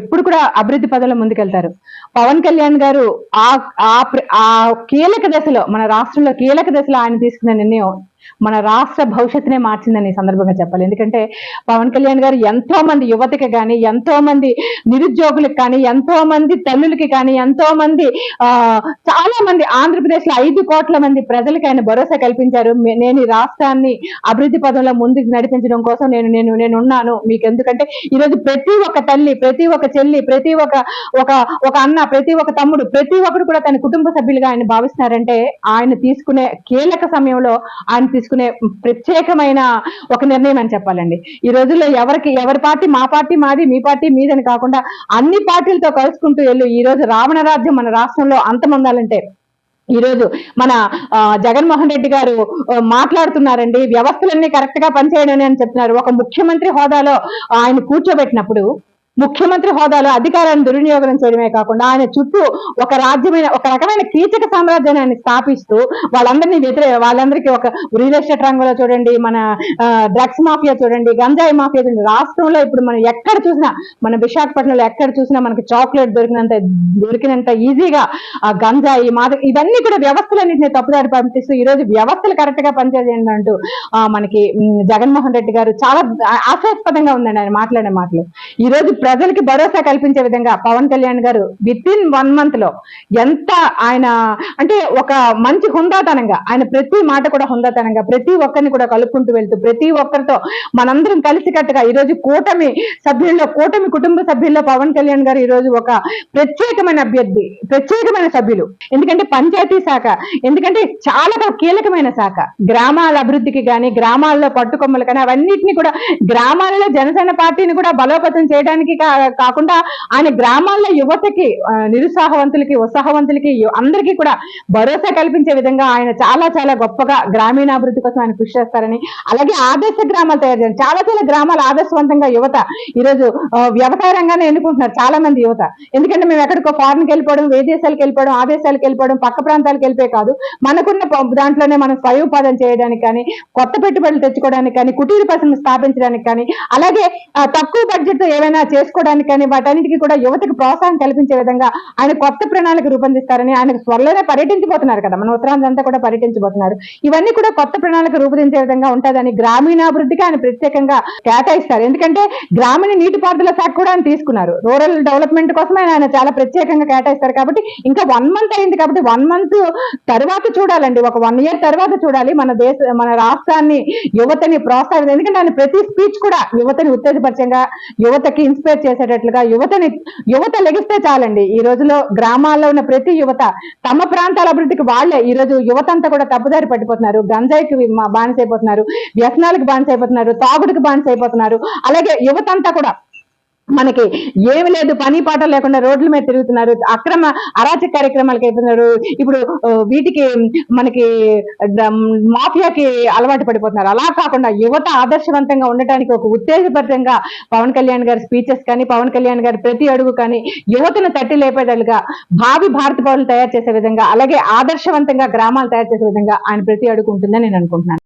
ఎప్పుడు కూడా అభివృద్ధి పదంలో ముందుకెళ్తారు. పవన్ కళ్యాణ్ గారు ఆ ఆ కీలక దశలో, మన రాష్ట్రంలో కీలక దశలో ఆయన తీసుకున్న నిర్ణయం మన రాష్ట్ర భవిష్యత్తునే మార్చిందని ఈ సందర్భంగా చెప్పాలి. ఎందుకంటే పవన్ కళ్యాణ్ గారు ఎంతో మంది యువతకి కానీ, ఎంతో మంది నిరుద్యోగులకు కానీ, ఎంతో మంది తల్లులకి కానీ, ఎంతో మంది చాలా మంది ఆంధ్రప్రదేశ్ లో 5 కోట్ల మంది ప్రజలకి ఆయన భరోసా కల్పించారు. నేను ఈ రాష్ట్రాన్ని అభివృద్ధి పదంలో ముందుకు నడిపించడం కోసం నేను ఉన్నాను మీకు. ఎందుకంటే ఈరోజు ప్రతి ఒక్క తల్లి, ప్రతి ఒక్క చెల్లి, ప్రతి ఒక అన్న, ప్రతి ఒక్క తమ్ముడు, ప్రతి ఒక్కరు కూడా తన కుటుంబ సభ్యులుగా ఆయన భావిస్తున్నారంటే ఆయన తీసుకునే కీలక సమయంలో ఆయన తీసుకునే ప్రత్యేకమైన ఒక నిర్ణయం అని చెప్పాలండి. ఈ రోజుల్లో ఎవరి పార్టీ మా పార్టీ మాది, మీ పార్టీ మీదని కాకుండా అన్ని పార్టీలతో కలుసుకుంటూ వెళ్ళు ఈ రోజు రావణ రాజ్యం మన రాష్ట్రంలో అంతమందాలంటే ఈరోజు మన జగన్మోహన్ రెడ్డి గారు మాట్లాడుతున్నారండి, వ్యవస్థలన్నీ కరెక్ట్ గా పనిచేయడని అని చెప్తున్నారు. ఒక ముఖ్యమంత్రి హోదాలో ఆయన కూర్చోబెట్టినప్పుడు ముఖ్యమంత్రి హోదాలో అధికారాన్ని దుర్వినియోగం చేయడమే కాకుండా ఆయన చుట్టూ ఒక రకమైన కీచక సామ్రాజ్యాన్ని ఆయన స్థాపిస్తూ వాళ్ళందరికీ ఒక రియల్ ఎస్టేట్ రంగంలో చూడండి, మన డ్రగ్స్ మాఫియా చూడండి, గంజాయి మాఫియా చూడండి, రాష్ట్రంలో ఇప్పుడు మనం ఎక్కడ చూసినా, మన విశాఖపట్నంలో ఎక్కడ చూసినా మనకి చాక్లెట్ దొరికినంత ఈజీగా ఆ గంజాయి ఇవన్నీ కూడా వ్యవస్థలన్నింటినీ తప్పుదారి పంపిస్తూ ఈ రోజు వ్యవస్థలు కరెక్ట్ గా పనిచేయండి అంటూ మనకి జగన్మోహన్ రెడ్డి గారు చాలా ఆశాస్పదంగా ఉందండి ఆయన మాట్లాడే మాటలు. ఈ రోజు ప్రజలకి భరోసా కల్పించే విధంగా పవన్ కళ్యాణ్ గారు విత్ ఇన్ 1 month లో ఎంత ఆయన అంటే ఒక మంచి హుందాతనంగా ఆయన ప్రతి మాట కూడా హుందాతనంగా ప్రతి ఒక్కరిని కూడా కలుపుకుంటూ వెళ్తూ ప్రతి ఒక్కరితో మనందరం కలిసికట్టుగా ఈరోజు కూటమి కుటుంబ సభ్యుల్లో పవన్ కళ్యాణ్ గారు ఈరోజు ఒక ప్రత్యేకమైన అభ్యర్థి, ప్రత్యేకమైన సభ్యులు. ఎందుకంటే పంచాయతీ శాఖ ఎందుకంటే చాలా కీలకమైన శాఖ. గ్రామాల అభివృద్ధికి కానీ, గ్రామాల్లో పట్టుకొమ్మలు కానీ అవన్నిటిని కూడా గ్రామాలలో జనసేన పార్టీని కూడా బలోపేతం చేయడానికి కాకుండా ఆయన గ్రామాల్లో యువతకి, నిరుత్సాహవంతులకి, ఉత్సాహవంతులకి అందరికీ కూడా భరోసా కల్పించే విధంగా ఆయన చాలా చాలా గొప్పగా గ్రామీణాభివృద్ధి కోసం ఆయన కృషి చేస్తారని, అలాగే ఆదర్శ గ్రామాలు తయారు చేయాలి. చాలా చాలా గ్రామాలు ఆదర్శవంతంగా యువత ఈరోజు వ్యవసాయ రంగాన్ని ఎన్నుకుంటున్నారు చాలా మంది యువత. ఎందుకంటే మేము ఎక్కడికో ఫారెన్కి వెళ్ళిపోవడం, విదేశాలకు వెళ్ళిపోవడం, ఆదేశాలకు వెళ్ళిపోవడం, పక్క ప్రాంతాలకు వెళ్ళిపోయి కాదు, మనకున్న దాంట్లోనే మనం స్వయోపాదన చేయడానికి కానీ, కొత్త పెట్టుబడులు తెచ్చుకోవడానికి కానీ, కుటీర పరిశ్రమలు స్థాపించడానికి కానీ, అలాగే తక్కువ బడ్జెట్ తో ఏమైనా చేసుకోవడానికి కానీ వాటన్నిటికీ కూడా యువతకు ప్రోత్సాహం కల్పించే విధంగా ఆయన కొత్త ప్రణాళిక రూపొందిస్తారని, ఆయనకు త్వరలోనే పర్యటించబోతున్నారు కదా, మన ఉత్తరాంధ్ర అంతా కూడా పర్యటించబోతున్నారు. ఇవన్నీ కూడా కొత్త ప్రణాళిక రూపొందించే విధంగా ఉంటుందని గ్రామీణాభివృద్ధికి ఆయన ప్రత్యేకంగా కేటాయిస్తారు. ఎందుకంటే గ్రామీణ నీటిపారుదల శాఖ కూడా ఆయన తీసుకున్నారు. రూరల్ డెవలప్మెంట్ కోసం ఆయన చాలా ప్రత్యేకంగా కేటాయిస్తారు. కాబట్టి ఇంకా 1 month అయింది కాబట్టి 1 month తర్వాత చూడాలండి, ఒక 1 year తర్వాత చూడాలి మన రాష్ట్రాన్ని, యువతని ప్రోత్సాహం. ఎందుకంటే ఆయన ప్రతి స్పీచ్ కూడా యువతని ఉత్తేజపరచంగా, యువతకి ఇన్స్పైర్ చేసేటట్లుగా, యువత లెగిస్తే చాలండి. ఈ రోజులో గ్రామాల్లో ఉన్న ప్రతి యువత తమ ప్రాంతాల అభివృద్ధికి వాళ్ళే ఈ రోజు యువత అంతా కూడా తప్పుదారి పట్టిపోతున్నారు. గంజాయికి బానిసైపోతున్నారు, వ్యసనాలకు బానిసైపోతున్నారు, తాగుడికి బానిసైపోతున్నారు. అలాగే యువత అంతా కూడా మనకి ఏమి లేదు, పని పాట లేకుండా రోడ్ల మీద తిరుగుతున్నారు, అక్రమ అరాచక కార్యక్రమాలకు అయిపోతున్నారు. ఇప్పుడు వీటికి మనకి మాఫియాకి అలవాటు పడిపోతున్నారు. అలా కాకుండా యువత ఆదర్శవంతంగా ఉండటానికి ఒక ఉత్తేజపరంగా పవన్ కళ్యాణ్ గారి స్పీచెస్ కానీ, పవన్ కళ్యాణ్ గారి ప్రతి అడుగు కానీ యువతను తట్టి లేపేటలుగా, భావి భారత పౌరులు తయారు చేసే విధంగా, అలాగే ఆదర్శవంతంగా గ్రామాలు తయారు చేసే విధంగా ఆయన ప్రతి అడుగు ఉంటుందని నేను అనుకుంటున్నాను.